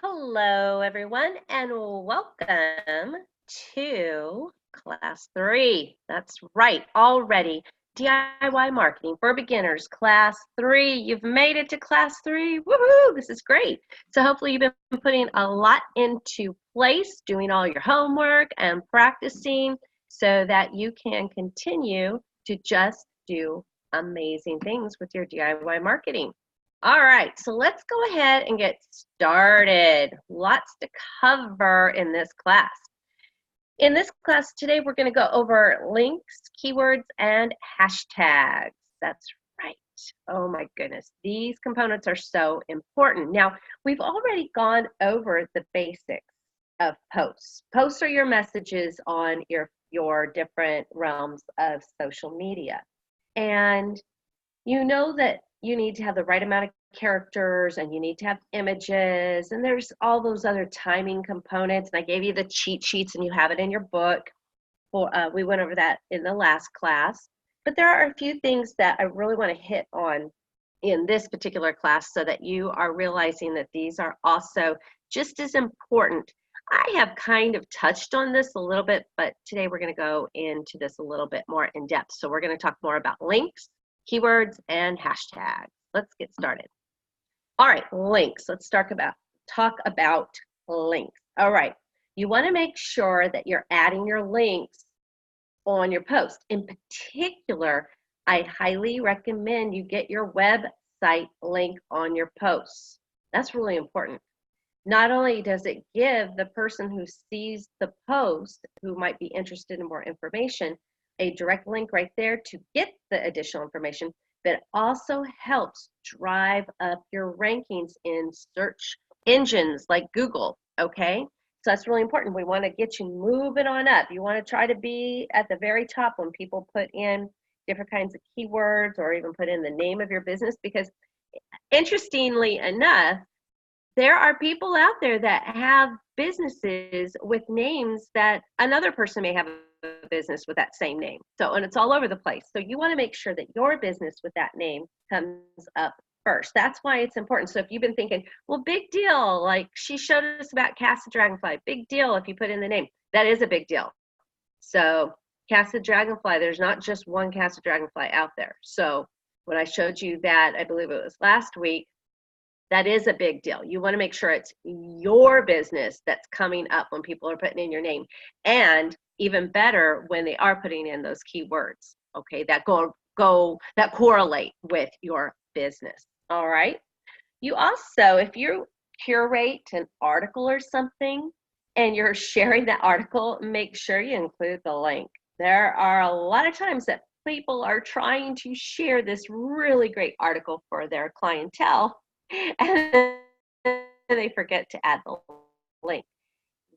Hello, everyone, and welcome to Class 3. That's right, already. DIY Marketing for Beginners, Class 3. You've made it to Class 3. Woohoo! This is great. So, hopefully, you've been putting a lot into place, doing all your homework and practicing so that you can continue to just do amazing things with your DIY marketing. All right, so let's go ahead and get started. Lots to cover in this class. In this class today, we're going to go over links, keywords, and hashtags. That's right. Oh my goodness, these components are so important. Now, we've already gone over the basics of posts. Posts are your messages on your different realms of social media. And you know that you need to have the right amount of characters and you need to have images, and there's all those other timing components, and I gave you the cheat sheets and you have it in your book. We went over that in the last class, but there are a few things that I really want to hit on in this particular class so that you are realizing that these are also just as important. I have kind of touched on this a little bit, but today we're going to go into this a little bit more in depth. So we're going to talk more about links, keywords, and hashtags. Let's get started. All right, links. Let's talk about links. All right, you want to make sure that you're adding your links on your post. In particular, I highly recommend you get your website link on your posts. That's really important. Not only does it give the person who sees the post, who might be interested in more information, a direct link right there to get the additional information, but also helps drive up your rankings in search engines like Google, okay? So that's really important. We want to get you moving on up. You want to try to be at the very top when people put in different kinds of keywords or even put in the name of your business, because interestingly enough, there are people out there that have businesses with names that another person may have a business with that same name. So, and it's all over the place. So you want to make sure that your business with that name comes up first. That's why it's important. So if you've been thinking, well, big deal, like she showed us about Casa Dragonfly, big deal if you put in the name. That is a big deal. So Casa Dragonfly, there's not just one Casa Dragonfly out there. So when I showed you that, I believe it was last week, that is a big deal. You want to make sure it's your business that's coming up when people are putting in your name, and even better when they are putting in those keywords, okay, that that correlate with your business. All right. You also, if you curate an article or something and you're sharing that article, make sure you include the link. There are a lot of times that people are trying to share this really great article for their clientele, and they forget to add the link.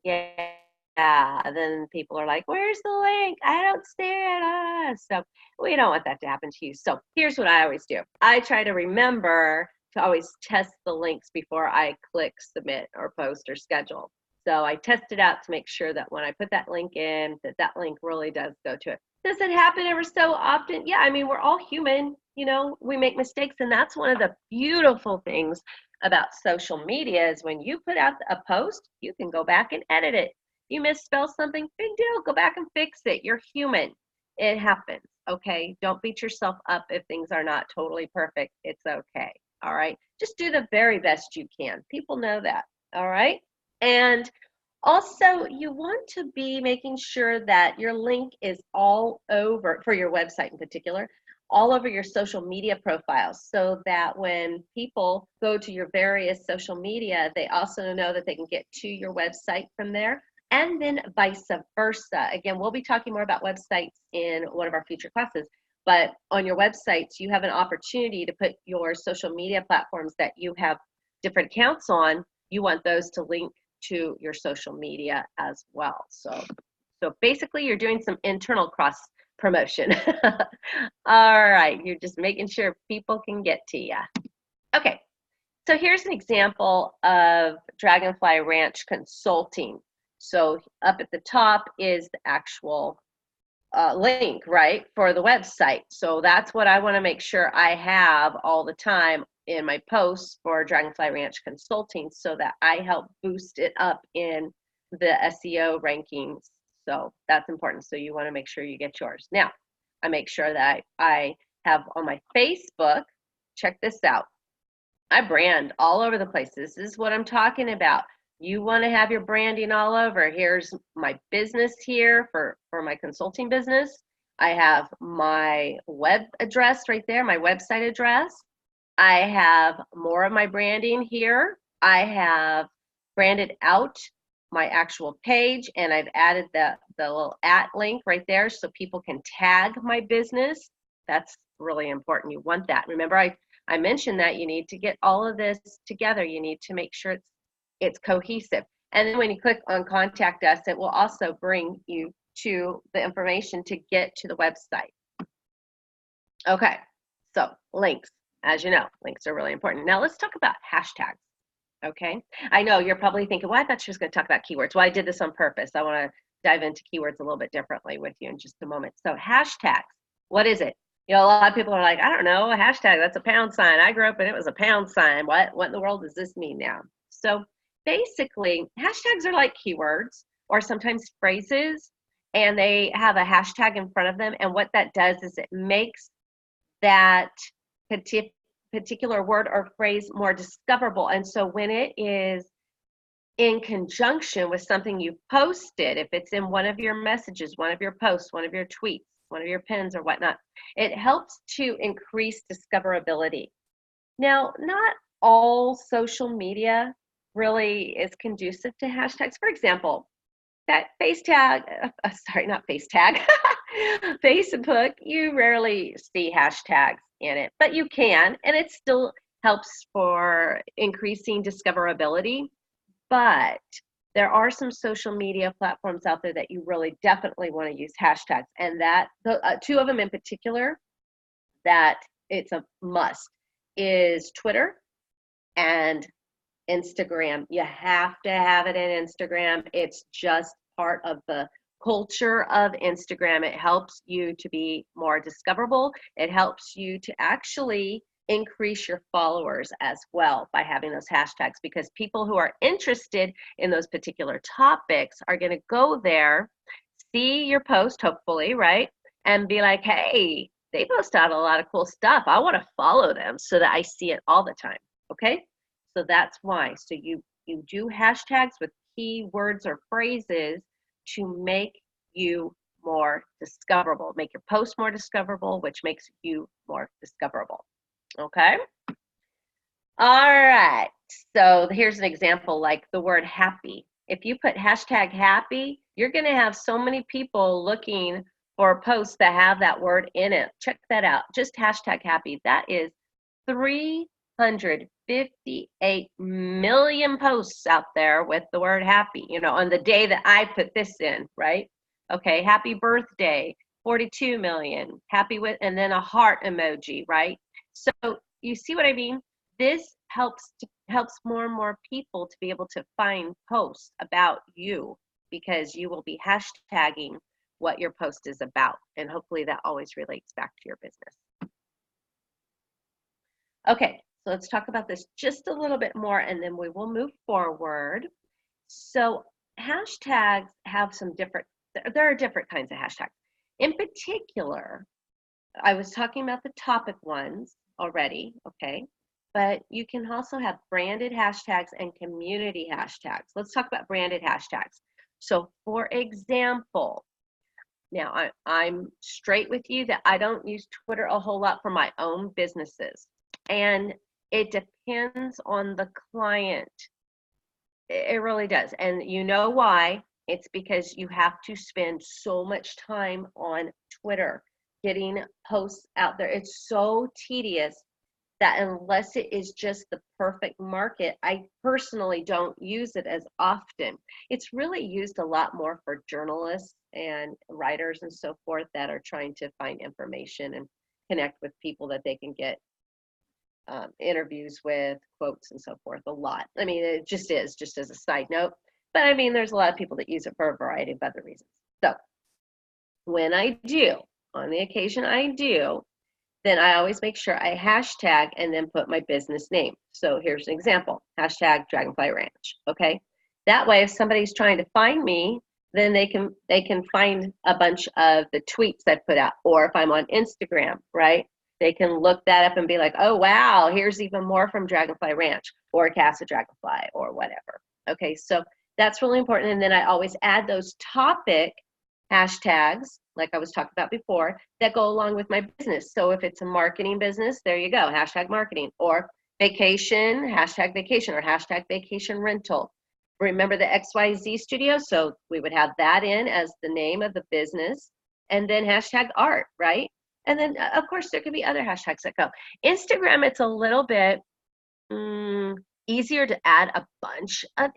Yeah, then people are like, where's the link? I don't see it. So we don't want that to happen to you. So here's what I always do. I try to remember to always test the links before I click submit or post or schedule. So I test it out to make sure that when I put that link in, that link really does go to it. Does it happen ever so often? Yeah, I mean, we're all human, we make mistakes, and that's one of the beautiful things about social media is when you put out a post, you can go back and edit it. You misspell something, big deal, go back and fix it. You're human. It happens, okay? Don't beat yourself up if things are not totally perfect. It's okay, all right? Just do the very best you can. People know that, all right? And also, you want to be making sure that your link is all over, for your website in particular, all over your social media profiles, so that when people go to your various social media, they also know that they can get to your website from there, and then vice versa. Again, we'll be talking more about websites in one of our future classes, but on your websites, you have an opportunity to put your social media platforms that you have different accounts on. You want those to link to your social media as well. So basically you're doing some internal cross promotion. All right, you're just making sure people can get to you. Okay, so here's an example of Dragonfly Ranch Consulting. So up at the top is the actual link, right, for the website. So that's what I want to make sure I have all the time in my posts for Dragonfly Ranch Consulting so that I help boost it up in the SEO rankings. So that's important. So you want to make sure you get yours. Now, I make sure that I have on my Facebook, check this out. I brand all over the place. This is what I'm talking about. You want to have your branding all over. Here's my business here for my consulting business. I have my web address right there, my website address. I have more of my branding here. I have branded out my actual page, and I've added the little @ link right there so people can tag my business. That's really important. You want that. Remember, I mentioned that you need to get all of this together. You need to make sure it's cohesive. And then when you click on Contact Us, it will also bring you to the information to get to the website. Okay, so links. As you know, links are really important. Now let's talk about hashtags. Okay, I know you're probably thinking, well, I thought she was going to talk about keywords. Well, I did this on purpose. I want to dive into keywords a little bit differently with you in just a moment. So hashtags, what is it? You know, a lot of people are like, I don't know, a hashtag, that's a pound sign. I grew up and it was a pound sign. What in the world does this mean now? So basically, hashtags are like keywords or sometimes phrases, and they have a hashtag in front of them. And what that does is it makes that particular word or phrase more discoverable. And so when it is in conjunction with something you posted, if it's in one of your messages, one of your posts, one of your tweets, one of your pins or whatnot, it helps to increase discoverability. Now, not all social media really is conducive to hashtags. For example, that Facebook, you rarely see hashtags in it, but you can, and it still helps for increasing discoverability. But there are some social media platforms out there that you really definitely want to use hashtags, and that two of them in particular that it's a must is Twitter and Instagram. You have to have it in Instagram. It's just part of the culture of Instagram. It helps you to be more discoverable. It helps you to actually increase your followers as well by having those hashtags, because people who are interested in those particular topics are going to go there, see your post, hopefully, right? And be like, hey, they post out a lot of cool stuff. I want to follow them so that I see it all the time. Okay? So that's why. So you do hashtags with key words or phrases to make you more discoverable, make your post more discoverable, which makes you more discoverable. Okay? All right. So here's an example, like the word happy. If you put hashtag happy, you're going to have so many people looking for posts that have that word in it. Check that out. Just hashtag happy. That is 358 million posts out there with the word happy, you know, on the day that I put this in, right? Okay, happy birthday, 42 million, happy with, and then a heart emoji, right? So you see what I mean? This helps more and more people to be able to find posts about you, because you will be hashtagging what your post is about, and hopefully that always relates back to your business. Okay, so let's talk about this just a little bit more, and then we will move forward. So hashtags have some different, there are different kinds of hashtags. In particular, I was talking about the topic ones already, okay? But you can also have branded hashtags and community hashtags. Let's talk about branded hashtags. So for example, now I'm straight with you that I don't use Twitter a whole lot for my own businesses. And it depends on the client. It really does. And you know why? It's because you have to spend so much time on Twitter getting posts out there. It's so tedious that unless it is just the perfect market, I personally don't use it as often. It's really used a lot more for journalists and writers and so forth that are trying to find information and connect with people that they can get interviews with, quotes and so forth a lot. I mean, it just is, just as a side note. But I mean, there's a lot of people that use it for a variety of other reasons. So when I do, on the occasion I do, then I always make sure I hashtag and then put my business name. So here's an example, hashtag Dragonfly Ranch, okay? That way, if somebody's trying to find me, then they can find a bunch of the tweets I put out. Or if I'm on Instagram, right? They can look that up and be like, oh, wow, here's even more from Dragonfly Ranch or Casa Dragonfly or whatever. Okay, so that's really important. And then I always add those topic hashtags, like I was talking about before, that go along with my business. So if it's a marketing business, there you go, hashtag marketing, or vacation, hashtag vacation, or hashtag vacation rental. Remember the XYZ studio? So we would have that in as the name of the business, and then hashtag art, right? And then of course there could be other hashtags that go. Instagram, it's a little bit easier to add a bunch of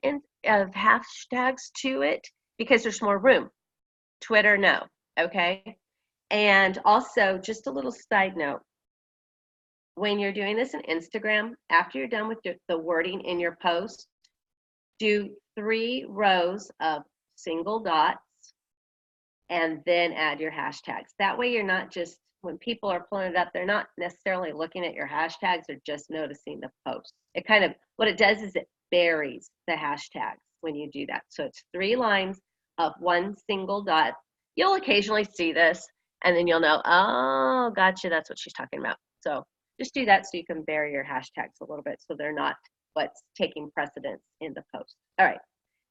hashtags to it because there's more room. Twitter, no, okay? And also, just a little side note, when you're doing this in Instagram, after you're done with the wording in your post, do 3 rows of single dots and then add your hashtags. That way you're not just, when people are pulling it up, they're not necessarily looking at your hashtags, they're just noticing the post. It kind of, what it does is it buries the hashtags when you do that. So it's 3 lines of 1 single dot. You'll occasionally see this and then you'll know, oh, gotcha, that's what she's talking about. So just do that so you can bury your hashtags a little bit so they're not what's taking precedence in the post. All right,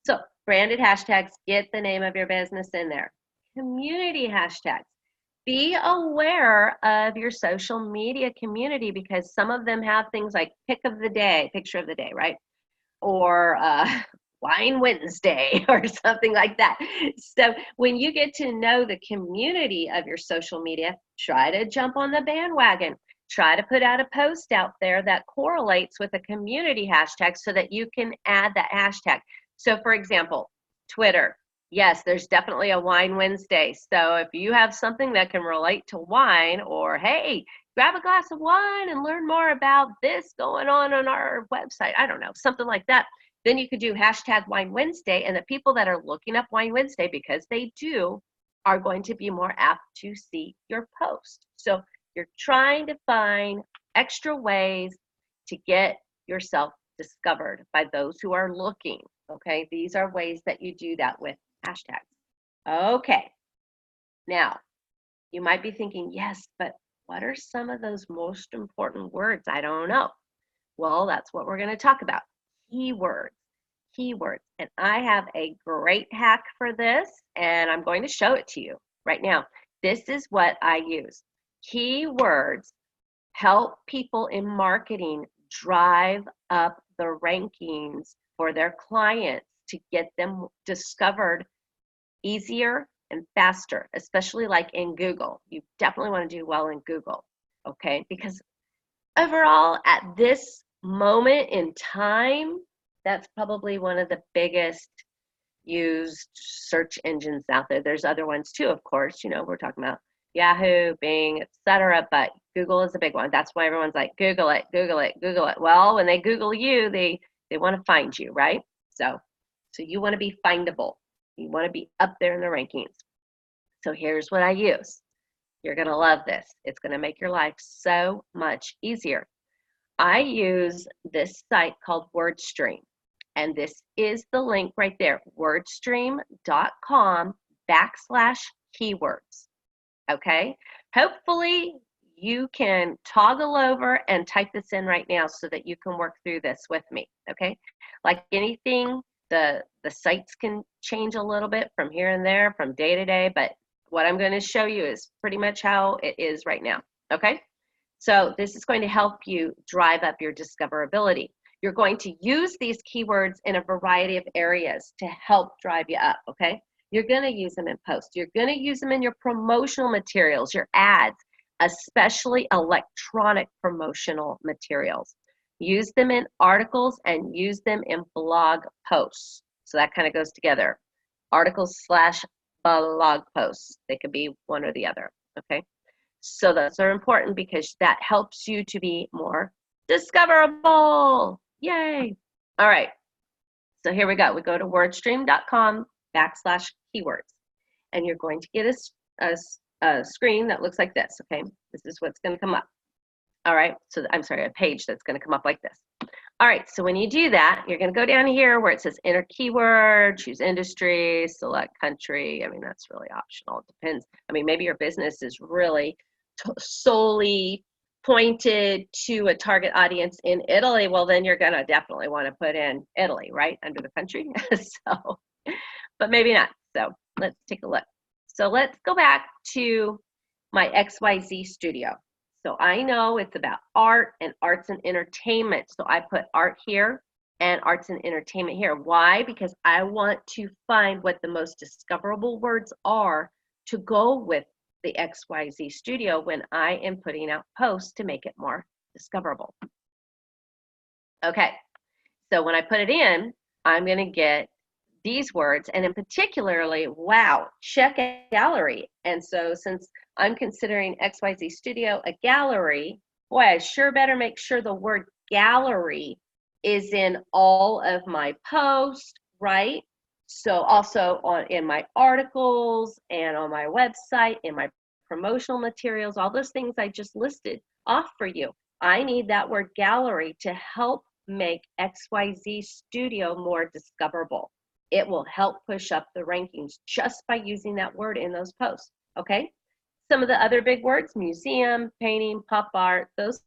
so branded hashtags, get the name of your business in there. Community hashtags. Be aware of your social media community because some of them have things like pick of the day, picture of the day, right? Or Wine Wednesday or something like that. So when you get to know the community of your social media, try to jump on the bandwagon. Try to put out a post out there that correlates with a community hashtag so that you can add that hashtag. So for example, Twitter. Yes, there's definitely a Wine Wednesday. So if you have something that can relate to wine, or hey, grab a glass of wine and learn more about this going on our website, I don't know, something like that, then you could do hashtag Wine Wednesday, and the people that are looking up Wine Wednesday, because they do, are going to be more apt to see your post. So you're trying to find extra ways to get yourself discovered by those who are looking, okay? These are ways that you do that with hashtags. Okay, now you might be thinking, yes, but what are some of those most important words? I don't know. Well, that's what we're going to talk about. Keywords. Keywords. And I have a great hack for this, and I'm going to show it to you right now. This is what I use. Keywords help people in marketing drive up the rankings for their clients to get them discovered easier and faster, especially like in Google. You definitely want to do well in Google, okay? Because overall, at this moment in time, that's probably one of the biggest used search engines out there. There's other ones too, of course. You know, we're talking about Yahoo, Bing, etc. But Google is a big one. That's why everyone's like, Google it, Google it, Google it. Well, when they Google you, they want to find you, right? So you want to be findable. You want to be up there in the rankings. So here's what I use. You're going to love this. It's going to make your life so much easier. I use this site called WordStream. And this is the link right there, wordstream.com/keywords. Okay? Hopefully you can toggle over and type this in right now so that you can work through this with me. Okay? Like anything, the sites can change a little bit from here and there, from day to day, but what I'm going to show you is pretty much how it is right now. Okay? So this is going to help you drive up your discoverability. You're going to use these keywords in a variety of areas to help drive you up, okay? You're going to use them in posts. You're going to use them in your promotional materials, your ads, especially electronic promotional materials. Use them in articles and use them in blog posts. So that kind of goes together. Articles/blog posts. They could be one or the other, okay? So those are important because that helps you to be more discoverable. Yay. All right. So here we go. We go to wordstream.com/keywords. And you're going to get a a screen that looks like this, okay? This is what's going to come up. All right, so I'm sorry, a page that's going to come up like this. All right, so when you do that, you're going to go down here where it says enter keyword, choose industry, select country. I mean, that's really optional. It depends. I mean, maybe your business is really solely pointed to a target audience in Italy. Well, then you're going to definitely want to put in Italy, right, under the country. So, but maybe not. So let's take a look. So let's go back to my XYZ studio. So I know it's about art and arts and entertainment. So I put art here and arts and entertainment here. Why? Because I want to find what the most discoverable words are to go with the XYZ studio when I am putting out posts to make it more discoverable. Okay, so when I put it in, I'm going to get these words, and in particularly, wow, check gallery. And so since I'm considering XYZ Studio a gallery, boy, I sure better make sure the word gallery is in all of my posts, right? So also in my articles and on my website, in my promotional materials, all those things I just listed off for you. I need that word gallery to help make XYZ Studio more discoverable. It will help push up the rankings just by using that word in those posts, okay? Some of the other big words, museum, painting, pop art, those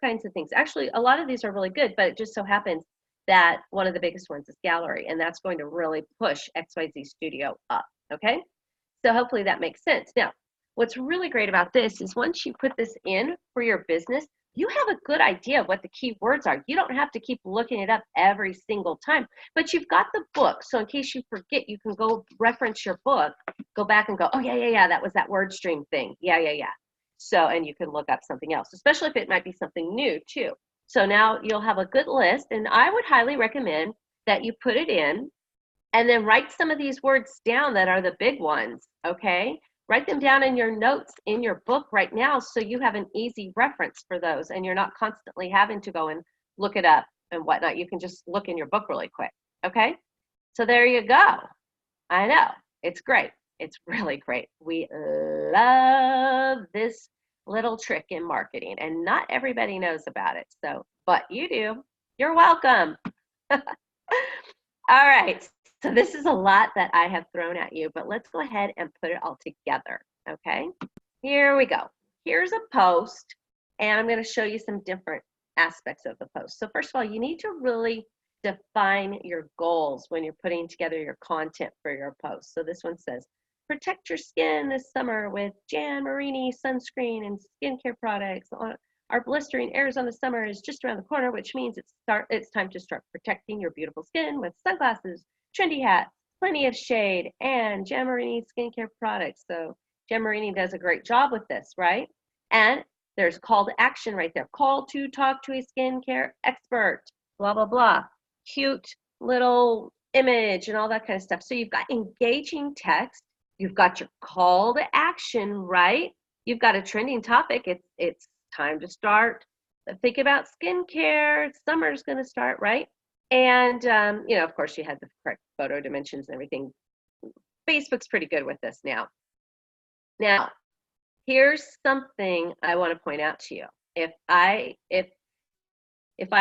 kinds of things. Actually, a lot of these are really good, but it just so happens that one of the biggest ones is gallery, and that's going to really push XYZ Studio up, okay? So hopefully that makes sense. Now, what's really great about this is once you put this in for your business, you have a good idea of what the key words are. You don't have to keep looking it up every single time, but you've got the book. So in case you forget, you can go reference your book, go back and go, oh yeah, that was that word stream thing. Yeah. So, and you can look up something else, especially if it might be something new too. So now you'll have a good list, and I would highly recommend that you put it in and then write some of these words down that are the big ones, okay? Write them down in your notes in your book right now so you have an easy reference for those and you're not constantly having to go and look it up and whatnot. You can just look in your book really quick, okay? So there you go. I know, it's great. It's really great. We love this little trick in marketing and not everybody knows about it. So, but you do. You're welcome. All right. So this is a lot that I have thrown at you, but let's go ahead and put it all together, okay? Here we go. Here's a post, and I'm going to show you some different aspects of the post. So first of all, you need to really define your goals when you're putting together your content for your post. So this one says, protect your skin this summer with Jan Marini sunscreen and skincare products. Our blistering Arizona summer is just around the corner, which means it's time to start protecting your beautiful skin with sunglasses, trendy hats, plenty of shade, and Jan Marini skincare products. So Jan Marini does a great job with this, right? And there's call to action right there. Call to talk to a skincare expert, blah, blah, blah. Cute little image and all that kind of stuff. So you've got engaging text. You've got your call to action, right? You've got a trending topic. It's time to start. Think about skincare. Summer's going to start, right? And, you know, of course, you had the correct photo dimensions and everything. Facebook's pretty good with this now. Now, here's something I want to point out to you. If I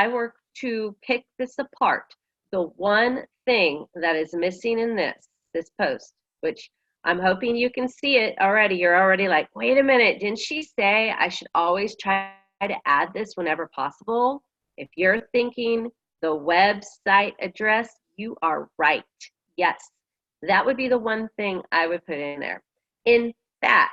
were to pick this apart, the one thing that is missing in this post, which I'm hoping you can see it already. You're already like, wait a minute, didn't she say I should always try to add this whenever possible? If you're thinking the website address, you are right. Yes, that would be the one thing I would put in there. In fact,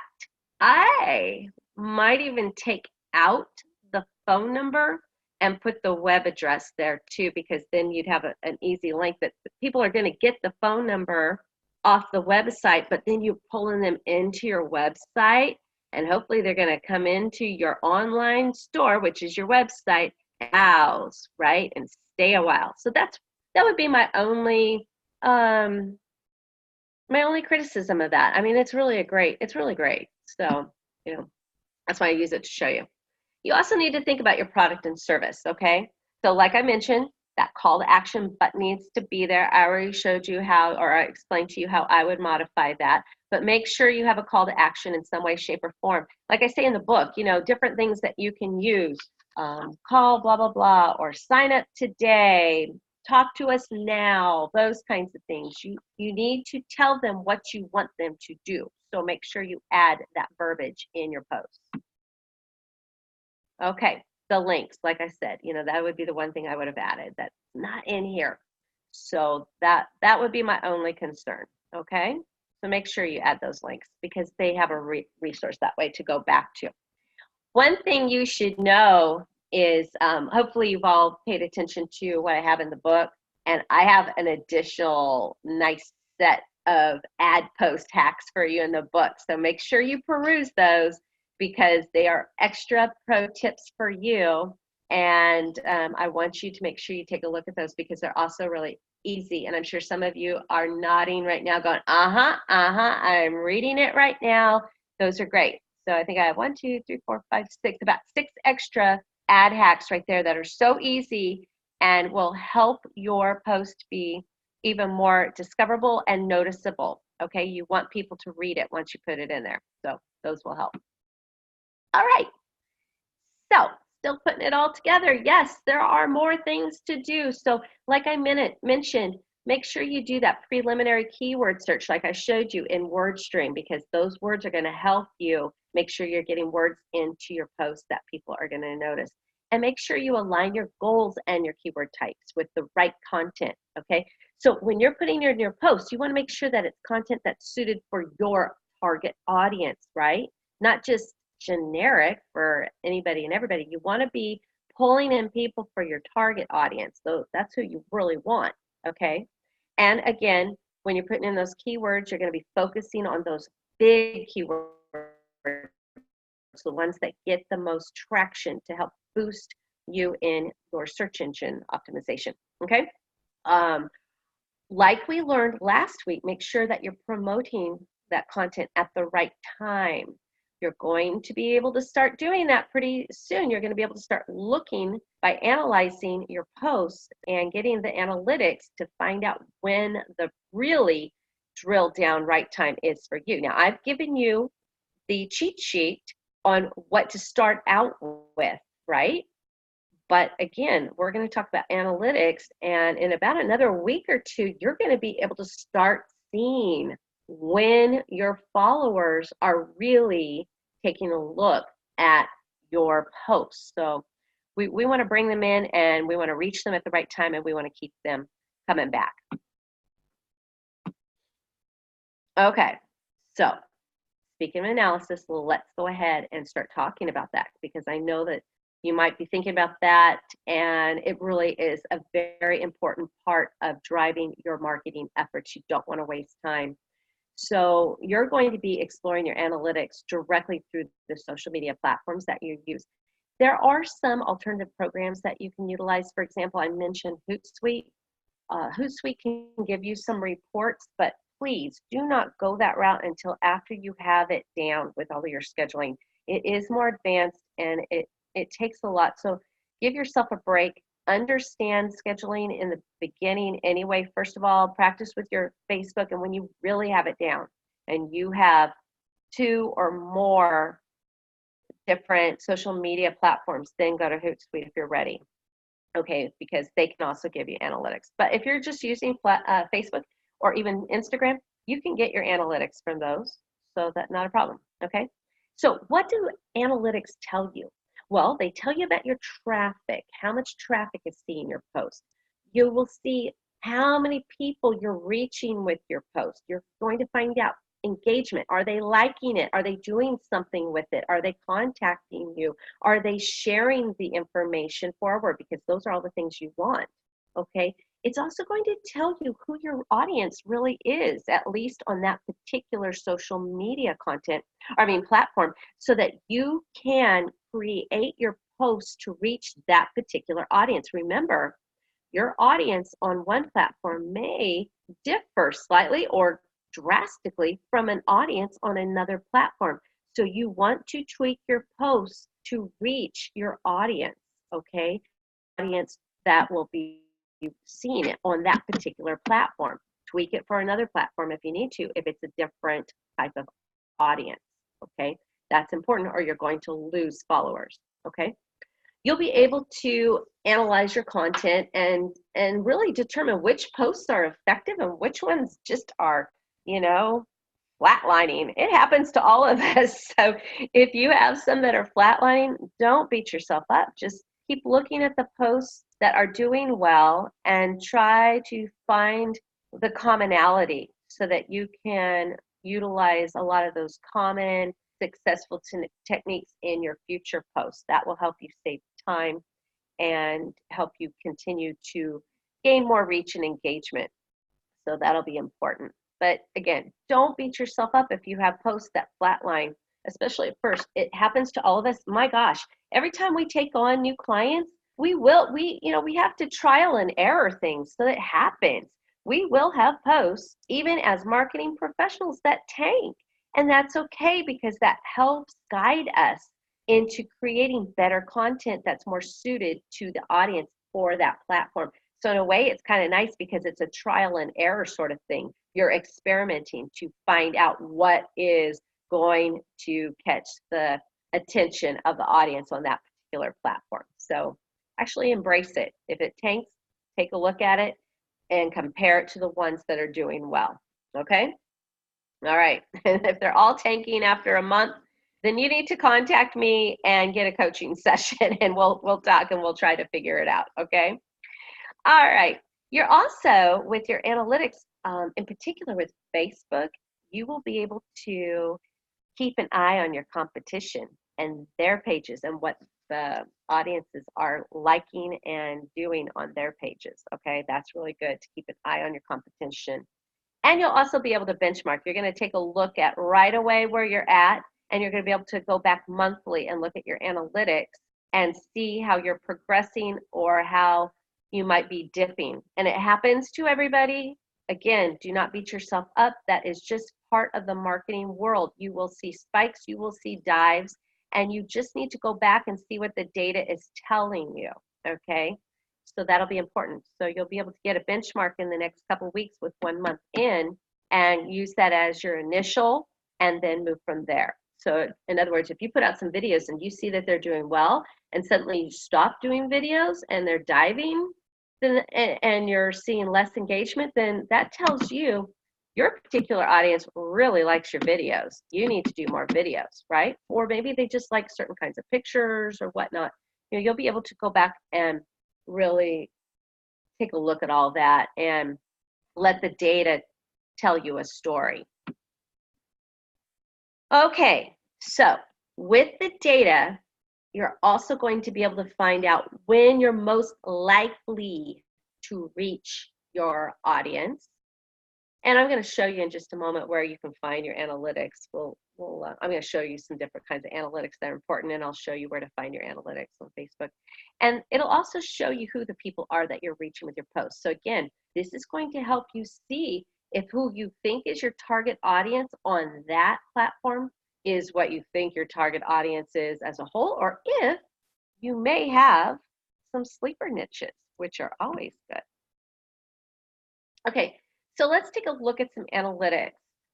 I might even take out the phone number and put the web address there too, because then you'd have an easy link that people are going to get the phone number off the website, but then you're pulling them into your website, and hopefully they're going to come into your online store, which is your website, browse, right, and stay a while. So that would be my only criticism of that. I mean, it's really great. So, you know, that's why I use it to show you. You also need to think about your product and service, okay? So like I mentioned, That call to action button needs to be there. I already showed you how, or I explained to you how I would modify that. But make sure you have a call to action in some way, shape, or form. Like I say in the book, different things that you can use. Call blah, blah, blah, or sign up today, talk to us now, those kinds of things. You need to tell them what you want them to do. So make sure you add that verbiage in your post. Okay, the links, like I said, that would be the one thing I would have added that's not in here. So that would be my only concern, okay? So make sure you add those links because they have a resource that way to go back to. One thing you should know is hopefully you've all paid attention to what I have in the book, and I have an additional nice set of ad post hacks for you in the book. So make sure you peruse those because they are extra pro tips for you. And I want you to make sure you take a look at those because they're also really easy. And I'm sure some of you are nodding right now going, I'm reading it right now. Those are great. So I think I have 1, 2, 3, 4, 5, 6, about 6 extra ad hacks right there that are so easy and will help your post be even more discoverable and noticeable. Okay, you want people to read it once you put it in there. So those will help. All right. So still putting it all together. Yes, there are more things to do. So like I mentioned, make sure you do that preliminary keyword search like I showed you in WordStream because those words are going to help you make sure you're getting words into your post that people are going to notice. And make sure you align your goals and your keyword types with the right content, okay? So when you're putting it in your post, you want to make sure that it's content that's suited for your target audience, right? Not just generic for anybody and everybody. You want to be pulling in people for your target audience. So that's who you really want, okay? And again, when you're putting in those keywords, you're going to be focusing on those big keywords, the ones that get the most traction to help boost you in your search engine optimization, okay? Like we learned last week, make sure that you're promoting that content at the right time. You're going to be able to start doing that pretty soon. You're going to be able to start looking by analyzing your posts and getting the analytics to find out when the really drill down right time is for you. Now, I've given you the cheat sheet on what to start out with, right? But again, we're going to talk about analytics, and in about another week or two, you're going to be able to start seeing when your followers are really taking a look at your posts. So we want to bring them in and we want to reach them at the right time and we want to keep them coming back. Okay, so speaking of analysis, let's go ahead and start talking about that because I know that you might be thinking about that, and it really is a very important part of driving your marketing efforts. You don't want to waste time. So you're going to be exploring your analytics directly through the social media platforms that you use. There are some alternative programs that you can utilize. For example, I mentioned Hootsuite. Hootsuite can give you some reports, but please do not go that route until after you have it down with all of your scheduling. It is more advanced and it takes a lot. So give yourself a break. Understand scheduling in the beginning anyway. First of all, practice with your Facebook, and when you really have it down and you have 2 or more different social media platforms, then go to Hootsuite if you're ready. Okay, because they can also give you analytics. But if you're just using Facebook or even Instagram, you can get your analytics from those. So that's not a problem, okay? So what do analytics tell you? Well, they tell you about your traffic, how much traffic is seeing your post. You will see how many people you're reaching with your post. You're going to find out engagement. Are they liking it? Are they doing something with it? Are they contacting you? Are they sharing the information forward? Because those are all the things you want, okay? It's also going to tell you who your audience really is, at least on that particular social media platform, so that you can create your posts to reach that particular audience. Remember, your audience on one platform may differ slightly or drastically from an audience on another platform. So you want to tweak your posts to reach your audience, okay? Audience that will be you've seen it on that particular platform. Tweak it for another platform if you need to, if it's a different type of audience, okay? That's important, or you're going to lose followers, okay? You'll be able to analyze your content and really determine which posts are effective and which ones just are, flatlining. It happens to all of us. So if you have some that are flatlining, don't beat yourself up. Just keep looking at the posts that are doing well and try to find the commonality so that you can utilize a lot of those common successful techniques in your future posts. That will help you save time and help you continue to gain more reach and engagement. So that'll be important. But again, don't beat yourself up if you have posts that flatline, especially at first. It happens to all of us. My gosh, every time we take on new clients, we have to trial and error things. So it happens. We will have posts, even as marketing professionals, that tank. And that's okay, because that helps guide us into creating better content that's more suited to the audience for that platform. So in a way, it's kind of nice because it's a trial and error sort of thing. You're experimenting to find out what is going to catch the attention of the audience on that particular platform. So actually embrace it. If it tanks, take a look at it and compare it to the ones that are doing well, okay? All right, and if they're all tanking after a month, then you need to contact me and get a coaching session, and we'll talk and we'll try to figure it out, okay? All right, you're also, with your analytics, in particular with Facebook, you will be able to keep an eye on your competition and their pages and what the audiences are liking and doing on their pages, okay? That's really good to keep an eye on your competition. And you'll also be able to benchmark. You're going to take a look at right away where you're at, and you're going to be able to go back monthly and look at your analytics and see how you're progressing or how you might be dipping. And it happens to everybody. Again, do not beat yourself up. That is just part of the marketing world. You will see spikes, you will see dives, and you just need to go back and see what the data is telling you, okay? So that'll be important. So you'll be able to get a benchmark in the next couple of weeks with 1 month in and use that as your initial and then move from there. So in other words, if you put out some videos and you see that they're doing well and suddenly you stop doing videos and they're diving, then, and you're seeing less engagement, then that tells you your particular audience really likes your videos. You need to do more videos, right? Or maybe they just like certain kinds of pictures or whatnot. You'll be able to go back and really take a look at all that and let the data tell you a story. Okay, so with the data, you're also going to be able to find out when you're most likely to reach your audience. And I'm going to show you in just a moment where you can find your analytics. I'm going to show you some different kinds of analytics that are important, and I'll show you where to find your analytics on Facebook. And it'll also show you who the people are that you're reaching with your posts. So again, this is going to help you see if who you think is your target audience on that platform is what you think your target audience is as a whole, or if you may have some sleeper niches, which are always good. Okay, so let's take a look at some analytics.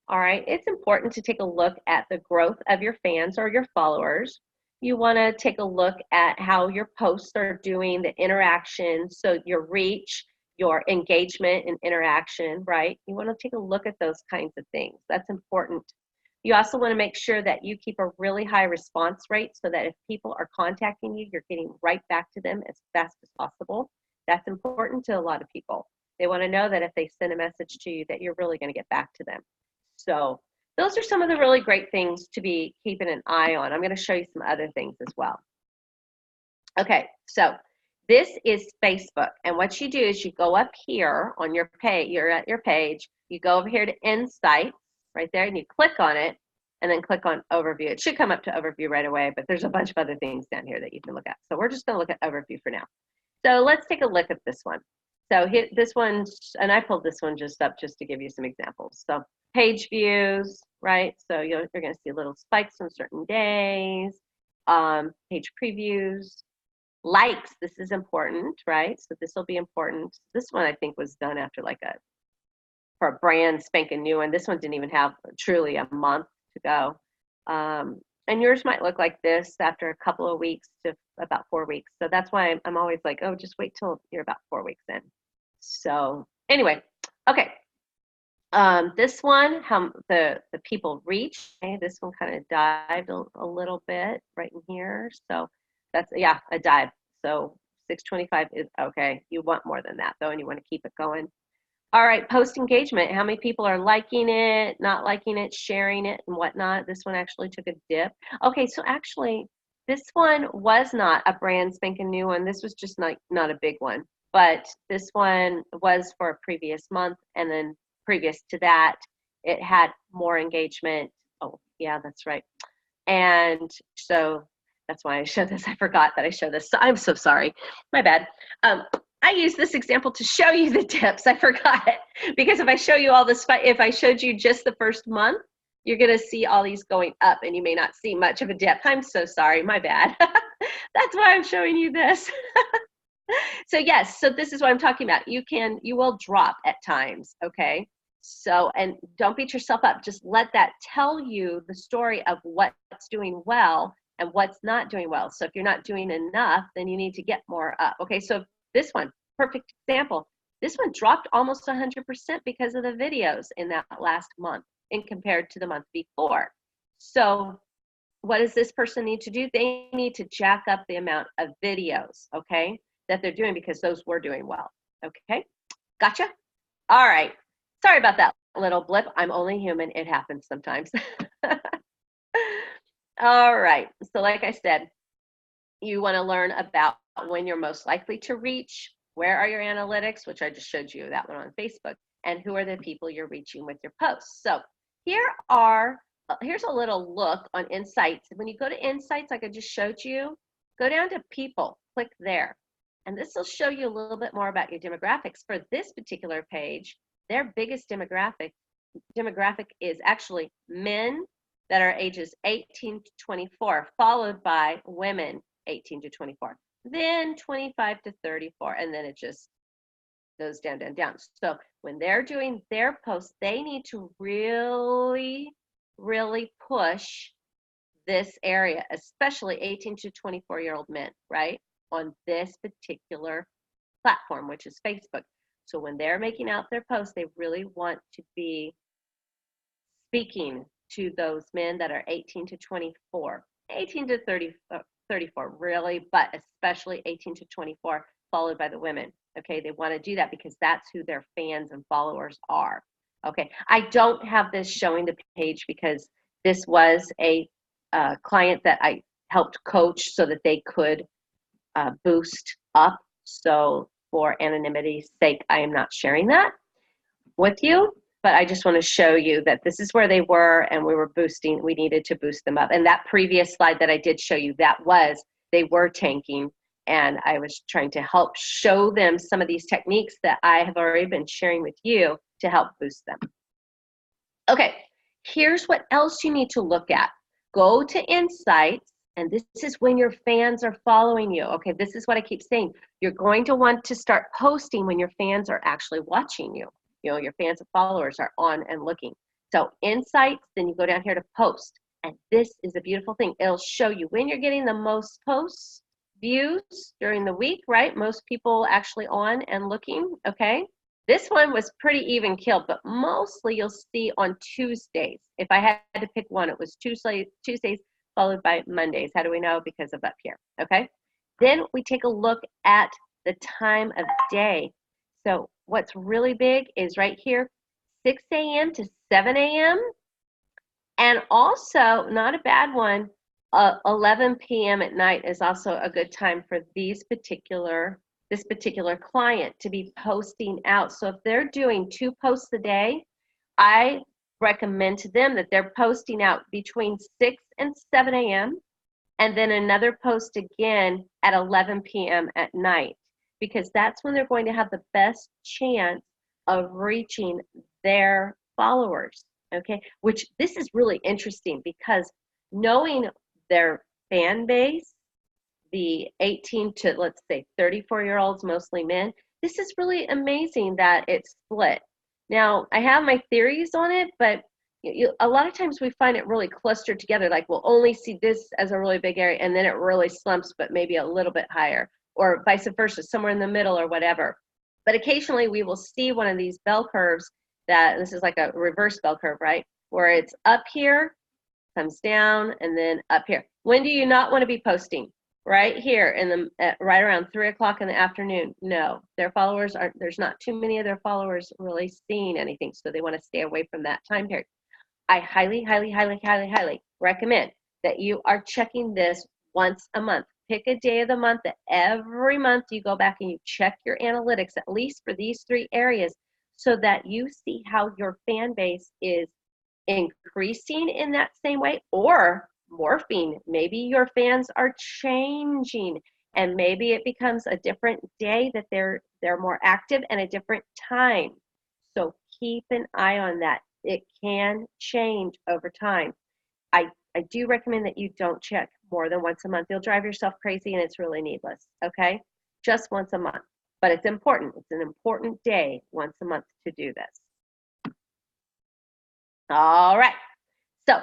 All right, it's important to take a look at the growth of your fans or your followers. You want to take a look at how your posts are doing, the interaction, so your reach, your engagement and interaction, right? You want to take a look at those kinds of things. That's important. You also want to make sure that you keep a really high response rate so that if people are contacting you, you're getting right back to them as fast as possible. That's important to a lot of people. They want to know that if they send a message to you that you're really going to get back to them. So those are some of the really great things to be keeping an eye on. I'm going to show you some other things as well. Okay, so this is Facebook. And what you do is you go up here on your page, you're at your page, you go over here to Insights right there, and you click on it, and then click on Overview. It should come up to Overview right away, but there's a bunch of other things down here that you can look at. So we're just going to look at Overview for now. So let's take a look at this one. So here, this one, and I pulled this one just up just to give you some examples. So page views, right? So you're going to see little spikes on certain days. Page previews, Likes, this is important, right? So this will be important. This one I think was done after like for a brand spanking new one. This one didn't even have truly a month to go. And yours might look like this after a couple of weeks to about 4 weeks. So that's why I'm always like, oh, just wait till you're about 4 weeks in. So anyway, okay. This one, how the people reach. Okay, this one kind of dived a little bit right in here. So that's, yeah, a dive. So 625 is okay. You want more than that though, and you want to keep it going. All right, post engagement. How many people are liking it, not liking it, sharing it, and whatnot? This one actually took a dip. Okay, so actually, this one was not a brand spanking new one. This was just not a big one. But this one was for a previous month, and then previous to that, it had more engagement. Oh, yeah, that's right. And so that's why I showed this. I forgot that I showed this. So I'm so sorry. My bad. I use this example to show you the tips. I forgot because if I show you all this, if I showed you just the first month, you're going to see all these going up and you may not see much of a dip. I'm so sorry. My bad. That's why I'm showing you this. So yes, so this is what I'm talking about. You will drop at times, okay? So, and don't beat yourself up. Just let that tell you the story of what's doing well and what's not doing well. So if you're not doing enough, then you need to get more up. Okay, so this one, perfect example. This one dropped almost 100% because of the videos in that last month and compared to the month before. So what does this person need to do? They need to jack up the amount of videos, okay, that they're doing because those were doing well, okay? Gotcha? All right. Sorry about that little blip. I'm only human. It happens sometimes. All right. So like I said, you want to learn about when you're most likely to reach, where are your analytics, which I just showed you that one on Facebook, and who are the people you're reaching with your posts. So here's a little look on Insights. When you go to Insights, like I just showed you, go down to People, click there. And this will show you a little bit more about your demographics. For this particular page, their biggest demographic is actually men that are ages 18 to 24, followed by women 18 to 24, then 25 to 34, and then it just goes down, down, down. So when they're doing their posts, they need to really, really push this area, especially 18 to 24-year-old men, right? On this particular platform, which is Facebook. So when they're making out their posts, they really want to be speaking to those men that are 18 to 24, 18 to 34 really, but especially 18 to 24, followed by the women. Okay, they want to do that because that's who their fans and followers are. Okay, I don't have this showing the page because this was a client that I helped coach so that they could boost up. So for anonymity's sake, I am not sharing that with you, but I just want to show you that this is where they were and we needed to boost them up. And that previous slide that I did show you, they were tanking, and I was trying to help show them some of these techniques that I have already been sharing with you to help boost them. Okay, here's what else you need to look at. Go to Insights, and this is when your fans are following you. Okay, this is what I keep saying. You're going to want to start posting when your fans are actually watching you. You know, your fans and followers are on and looking. So Insights, then you go down here to post. And this is a beautiful thing. It'll show you when you're getting the most posts, views during the week, right? Most people actually on and looking, okay? This one was pretty even killed, but mostly you'll see on Tuesdays. If I had to pick one, it was Tuesdays followed by Mondays. How do we know? Because of up here, okay? Then we take a look at the time of day. So what's really big is right here, 6 a.m. to 7 a.m. And also, not a bad one, 11 p.m. at night is also a good time for this particular client to be posting out. So if they're doing 2 posts a day, I recommend to them that they're posting out between 6 and 7 a.m. and then another post again at 11 p.m. at night, because that's when they're going to have the best chance of reaching their followers, okay? Which this is really interesting because knowing their fan base, the 18 to, let's say, 34-year-olds, mostly men, this is really amazing that it's split. Now, I have my theories on it, but a lot of times we find it really clustered together. Like we'll only see this as a really big area, and then it really slumps, but maybe a little bit higher, or vice versa, somewhere in the middle or whatever. But occasionally we will see one of these bell curves that, this is like a reverse bell curve, right? Where it's up here, comes down, and then up here. When do you not want to be posting? Right here right around 3 o'clock in the afternoon. No, their followers there's not too many of their followers really seeing anything, so they want to stay away from that time period. I highly, highly, highly, highly, highly recommend that you are checking this once a month. Pick a day of the month that every month you go back and you check your analytics, at least for these 3 areas, so that you see how your fan base is increasing in that same way or morphing. Maybe your fans are changing, and maybe it becomes a different day that they're more active and a different time. So keep an eye on that. It can change over time. I do recommend that you don't check more than once a month. You'll drive yourself crazy and it's really needless, okay? Just once a month. But it's important. It's an important day once a month to do this. All right. So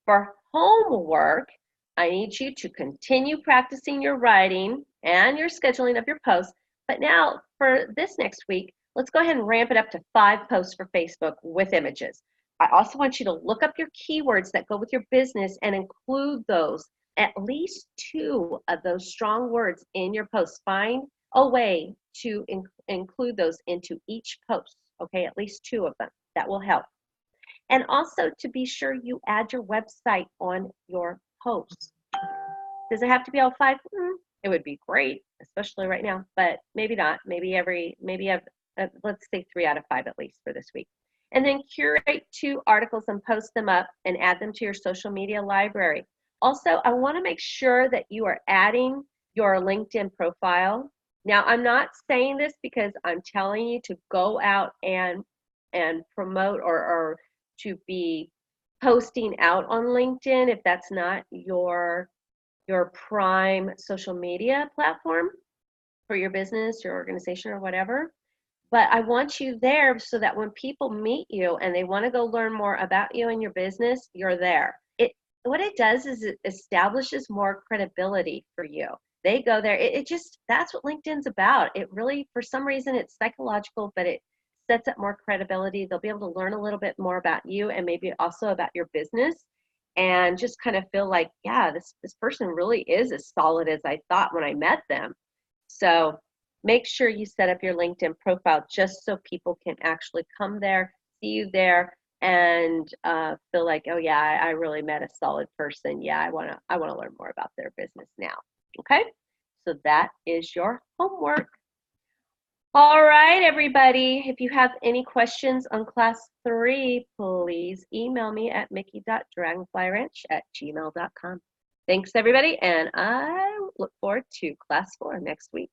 for homework, I need you to continue practicing your writing and your scheduling of your posts. But now for this next week, let's go ahead and ramp it up to 5 posts for Facebook with images. I also want you to look up your keywords that go with your business and include those, at least 2 of those strong words in your posts. Find a way to include those into each post, okay? At least 2 of them. That will help. And also to be sure you add your website on your posts. Does it have to be all 5? It would be great, especially right now, but maybe not. Maybe let's say 3 out of 5 at least for this week. And then curate 2 articles and post them up and add them to your social media library. Also, I want to make sure that you are adding your LinkedIn profile. Now, I'm not saying this because I'm telling you to go out and promote or to be posting out on LinkedIn if that's not your prime social media platform for your business, your organization, or whatever. But I want you there so that when people meet you and they want to go learn more about you and your business, you're there. What it does is it establishes more credibility for you. They go there. That's what LinkedIn's about. It really, for some reason, it's psychological, but it sets up more credibility. They'll be able to learn a little bit more about you and maybe also about your business, and just kind of feel like, yeah, this person really is as solid as I thought when I met them. So make sure you set up your LinkedIn profile just so people can actually come there, see you there, and feel like, oh yeah, I really met a solid person. Yeah, I want to learn more about their business now. Okay, so that is your homework. All right, everybody. If you have any questions on class 3, please email me at mickey.dragonflyranch@gmail.com. Thanks, everybody, and I look forward to class 4 next week.